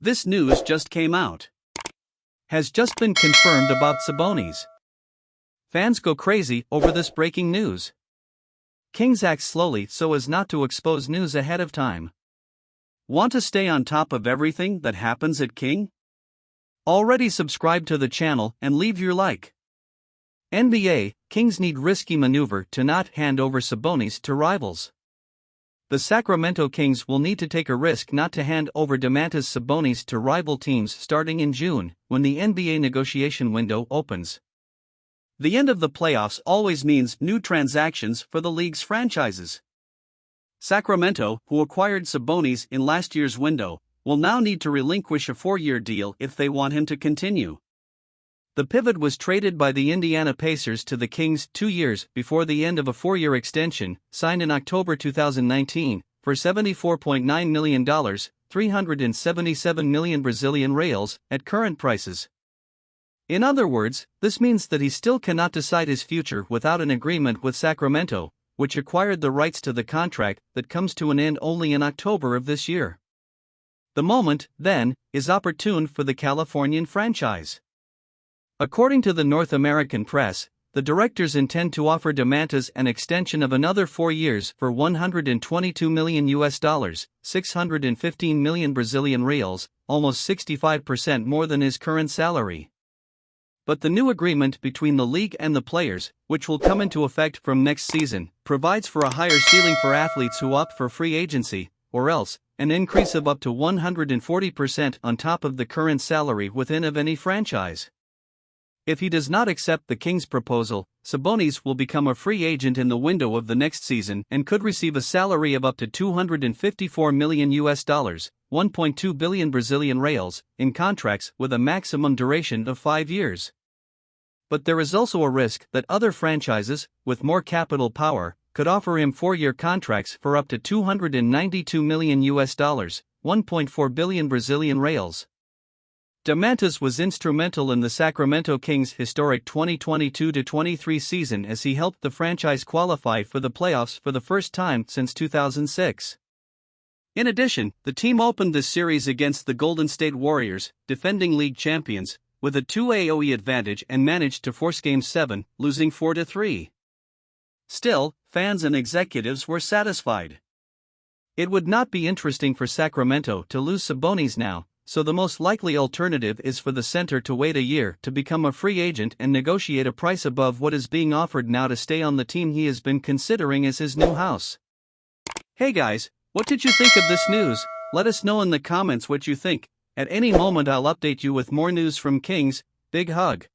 This news just came out. Has just been confirmed about Sabonis. Fans go crazy over this breaking news. Kings act slowly so as not to expose news ahead of time. Want to stay on top of everything that happens at King? Already subscribe to the channel and leave your like. NBA, Kings need risky maneuver to not hand over Sabonis to rivals. The Sacramento Kings will need to take a risk not to hand over Domantas Sabonis to rival teams starting in June, when the NBA negotiation window opens. The end of the playoffs always means new transactions for the league's franchises. Sacramento, who acquired Sabonis in last year's window, will now need to relinquish a 4-year deal if they want him to continue. The pivot was traded by the Indiana Pacers to the Kings 2 years before the end of a 4-year extension, signed in October 2019, for $74.9 million, 377 million Brazilian reais, at current prices. In other words, this means that he still cannot decide his future without an agreement with Sacramento, which acquired the rights to the contract that comes to an end only in October of this year. The moment, then, is opportune for the Californian franchise. According to the North American press, the directors intend to offer Domantas an extension of another 4 years for $122 million, 615 million Brazilian reais, almost 65% more than his current salary. But the new agreement between the league and the players, which will come into effect from next season, provides for a higher ceiling for athletes who opt for free agency, or else, an increase of up to 140% on top of the current salary within of any franchise. If he does not accept the Kings' proposal, Sabonis will become a free agent in the window of the next season and could receive a salary of up to $254 million, 1.2 billion Brazilian reais, in contracts with a maximum duration of 5 years. But there is also a risk that other franchises, with more capital power, could offer him 4-year contracts for up to $292 million, 1.4 billion Brazilian reais. Domantas was instrumental in the Sacramento Kings' historic 2022-23 season as he helped the franchise qualify for the playoffs for the first time since 2006. In addition, the team opened the series against the Golden State Warriors, defending league champions, with a 2-AOE advantage and managed to force Game 7, losing 4-3. Still, fans and executives were satisfied. It would not be interesting for Sacramento to lose Sabonis now, so the most likely alternative is for the center to wait a year to become a free agent and negotiate a price above what is being offered now to stay on the team he has been considering as his new house. Hey guys, what did you think of this news? Let us know in the comments what you think. At any moment I'll update you with more news from Kings. Big hug.